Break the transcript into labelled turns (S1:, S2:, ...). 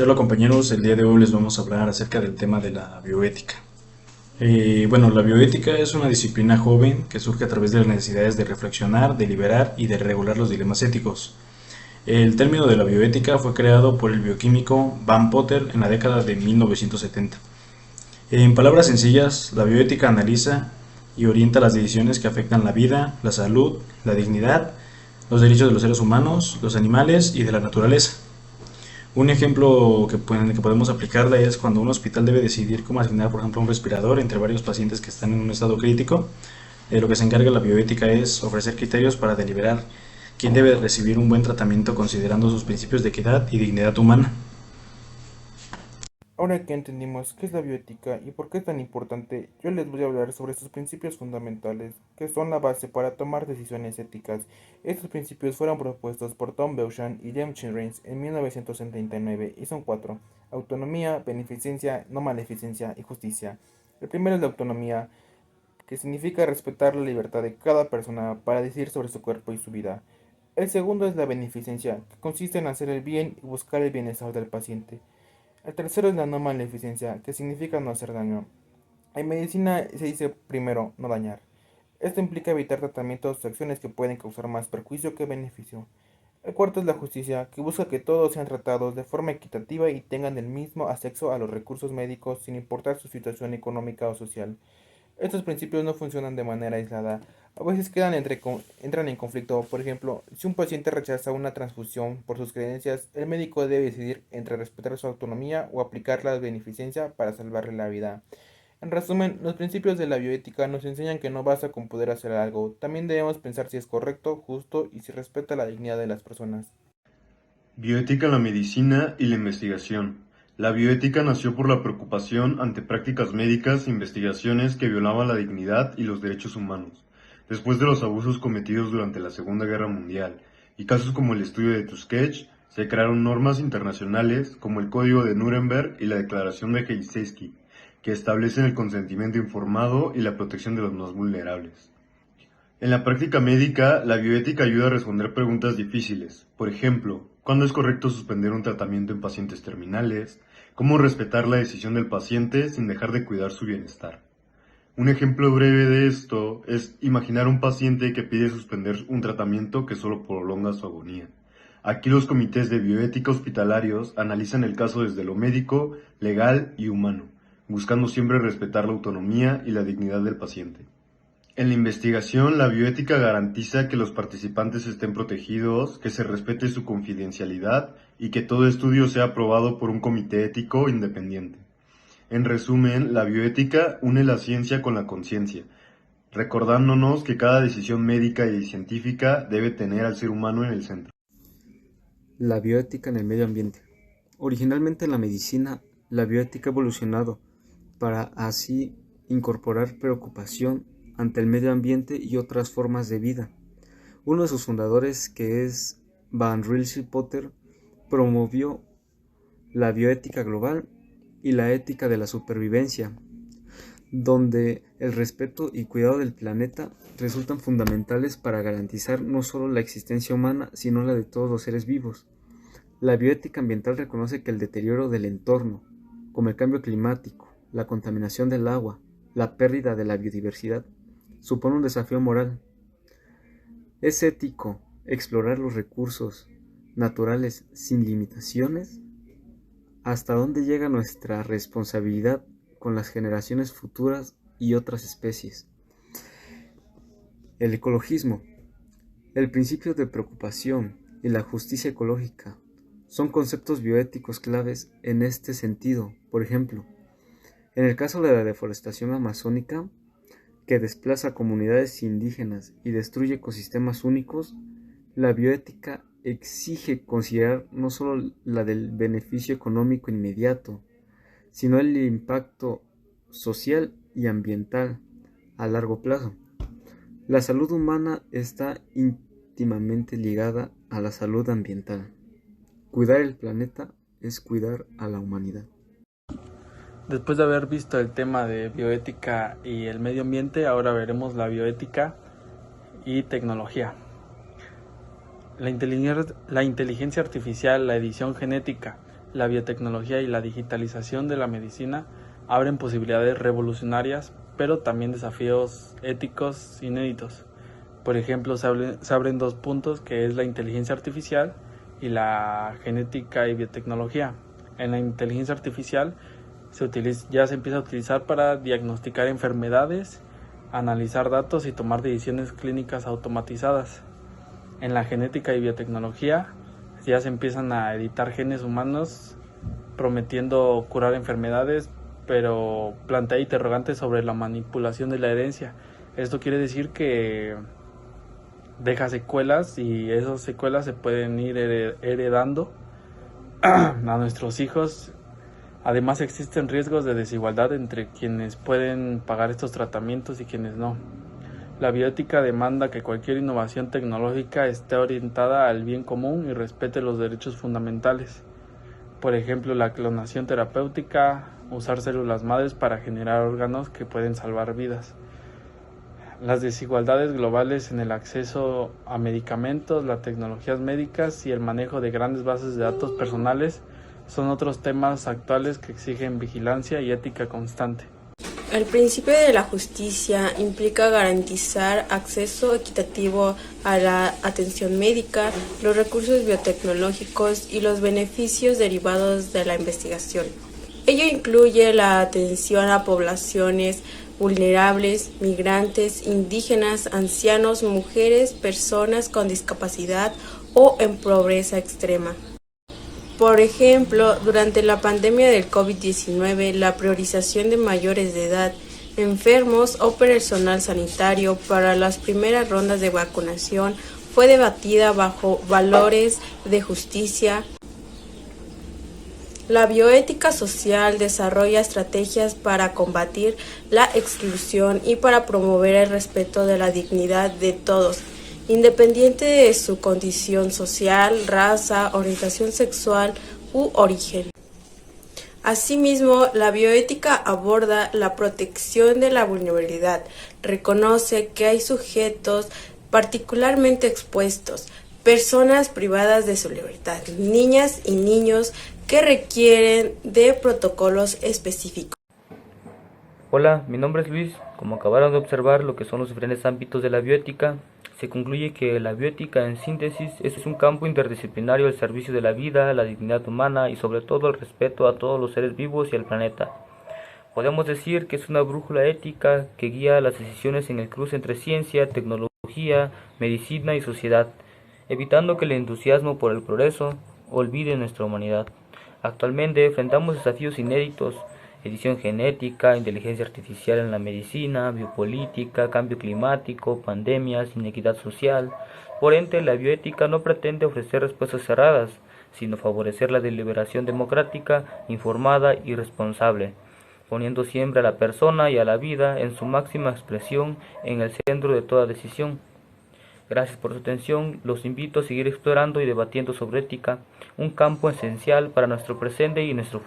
S1: Hola compañeros, el día de hoy les vamos a hablar acerca del tema de la bioética. La bioética es una disciplina joven que surge a través de las necesidades de reflexionar, deliberar y de regular los dilemas éticos. El término de la bioética fue creado por el bioquímico Van Potter en la década de 1970. En palabras sencillas, la bioética analiza y orienta las decisiones que afectan la vida, la salud, la dignidad, los derechos de los seres humanos, los animales y de la naturaleza. Un ejemplo en el que podemos aplicarla es cuando un hospital debe decidir cómo asignar, por ejemplo, un respirador entre varios pacientes que están en un estado crítico. Lo que se encarga la bioética es ofrecer criterios para deliberar quién debe recibir un buen tratamiento considerando sus principios de equidad y dignidad humana.
S2: Ahora que entendimos qué es la bioética y por qué es tan importante, yo les voy a hablar sobre sus principios fundamentales, que son la base para tomar decisiones éticas. Estos principios fueron propuestos por Tom Beauchamp y James Childrens en 1979 y son cuatro: autonomía, beneficencia, no maleficencia y justicia. El primero es la autonomía, que significa respetar la libertad de cada persona para decidir sobre su cuerpo y su vida. El segundo es la beneficencia, que consiste en hacer el bien y buscar el bienestar del paciente. El tercero es la no maleficencia, que significa no hacer daño. En medicina se dice primero, no dañar. Esto implica evitar tratamientos o acciones que pueden causar más perjuicio que beneficio. El cuarto es la justicia, que busca que todos sean tratados de forma equitativa y tengan el mismo acceso a los recursos médicos sin importar su situación económica o social. Estos principios no funcionan de manera aislada. A veces entran en conflicto. Por ejemplo, si un paciente rechaza una transfusión por sus creencias, el médico debe decidir entre respetar su autonomía o aplicar la beneficencia para salvarle la vida. En resumen, los principios de la bioética nos enseñan que no basta con poder hacer algo, también debemos pensar si es correcto, justo y si respeta la dignidad de las personas.
S3: Bioética en la medicina y la investigación. La bioética nació por la preocupación ante prácticas médicas e investigaciones que violaban la dignidad y los derechos humanos, después de los abusos cometidos durante la Segunda Guerra Mundial y casos como el estudio de Tuskegee. Se crearon normas internacionales como el Código de Nuremberg y la Declaración de Helsinki, que establecen el consentimiento informado y la protección de los más vulnerables. En la práctica médica, la bioética ayuda a responder preguntas difíciles. Por ejemplo, ¿cuándo es correcto suspender un tratamiento en pacientes terminales? ¿Cómo respetar la decisión del paciente sin dejar de cuidar su bienestar? Un ejemplo breve de esto es imaginar un paciente que pide suspender un tratamiento que solo prolonga su agonía. Aquí los comités de bioética hospitalarios analizan el caso desde lo médico, legal y humano, buscando siempre respetar la autonomía y la dignidad del paciente. En la investigación, la bioética garantiza que los participantes estén protegidos, que se respete su confidencialidad y que todo estudio sea aprobado por un comité ético independiente. En resumen, la bioética une la ciencia con la conciencia, recordándonos que cada decisión médica y científica debe tener al ser humano en el centro.
S4: La bioética en el medio ambiente. Originalmente en la medicina, la bioética ha evolucionado para así incorporar preocupación ante el medio ambiente y otras formas de vida. Uno de sus fundadores, que es Van Potter, promovió la bioética global y la ética de la supervivencia, donde el respeto y cuidado del planeta resultan fundamentales para garantizar no solo la existencia humana, sino la de todos los seres vivos. La bioética ambiental reconoce que el deterioro del entorno, como el cambio climático, la contaminación del agua, la pérdida de la biodiversidad, supone un desafío moral. ¿Es ético explorar los recursos naturales sin limitaciones? ¿Hasta dónde llega nuestra responsabilidad con las generaciones futuras y otras especies? El ecologismo, el principio de preocupación y la justicia ecológica son conceptos bioéticos claves en este sentido. Por ejemplo, en el caso de la deforestación amazónica, que desplaza comunidades indígenas y destruye ecosistemas únicos, la bioética exige considerar no solo la del beneficio económico inmediato, sino el impacto social y ambiental a largo plazo. La salud humana está íntimamente ligada a la salud ambiental. Cuidar el planeta es cuidar a la humanidad.
S5: Después de haber visto el tema de bioética y el medio ambiente, ahora veremos la bioética y tecnología. La inteligencia artificial, la edición genética la biotecnología y la digitalización de la medicina abren posibilidades revolucionarias, pero también desafíos éticos inéditos. Por ejemplo, se abren dos puntos, que es la inteligencia artificial y la genética y biotecnología. En la inteligencia artificial ya se empieza a utilizar para diagnosticar enfermedades, analizar datos y tomar decisiones clínicas automatizadas. En la genética y biotecnología ya se empiezan a editar genes humanos prometiendo curar enfermedades, pero plantea interrogantes sobre la manipulación de la herencia. Esto quiere decir que deja secuelas y esas secuelas se pueden ir heredando a nuestros hijos. Además, existen riesgos de desigualdad entre quienes pueden pagar estos tratamientos y quienes no. La bioética demanda que cualquier innovación tecnológica esté orientada al bien común y respete los derechos fundamentales. Por ejemplo, la clonación terapéutica, usar células madres para generar órganos que pueden salvar vidas. Las desigualdades globales en el acceso a medicamentos, las tecnologías médicas y el manejo de grandes bases de datos personales son otros temas actuales que exigen vigilancia y ética constante.
S6: El principio de la justicia implica garantizar acceso equitativo a la atención médica, los recursos biotecnológicos y los beneficios derivados de la investigación. Ello incluye la atención a poblaciones vulnerables, migrantes, indígenas, ancianos, mujeres, personas con discapacidad o en pobreza extrema. Por ejemplo, durante la pandemia del COVID-19, la priorización de mayores de edad, enfermos o personal sanitario para las primeras rondas de vacunación fue debatida bajo valores de justicia. La bioética social desarrolla estrategias para combatir la exclusión y para promover el respeto de la dignidad de todos, independiente de su condición social, raza, orientación sexual u origen. Asimismo, la bioética aborda la protección de la vulnerabilidad, reconoce que hay sujetos particularmente expuestos, personas privadas de su libertad, niñas y niños que requieren de protocolos específicos.
S7: Hola, mi nombre es Luis. Como acabaron de observar lo que son los diferentes ámbitos de la bioética, se concluye que la bioética, en síntesis, es un campo interdisciplinario al servicio de la vida, la dignidad humana y sobre todo el respeto a todos los seres vivos y al planeta. Podemos decir que es una brújula ética que guía las decisiones en el cruce entre ciencia, tecnología, medicina y sociedad, evitando que el entusiasmo por el progreso olvide nuestra humanidad. Actualmente enfrentamos desafíos inéditos: edición genética, inteligencia artificial en la medicina, biopolítica, cambio climático, pandemias, inequidad social. Por ende, la bioética no pretende ofrecer respuestas cerradas, sino favorecer la deliberación democrática, informada y responsable, poniendo siempre a la persona y a la vida en su máxima expresión en el centro de toda decisión. Gracias por su atención. Los invito a seguir explorando y debatiendo sobre ética, un campo esencial para nuestro presente y nuestro futuro.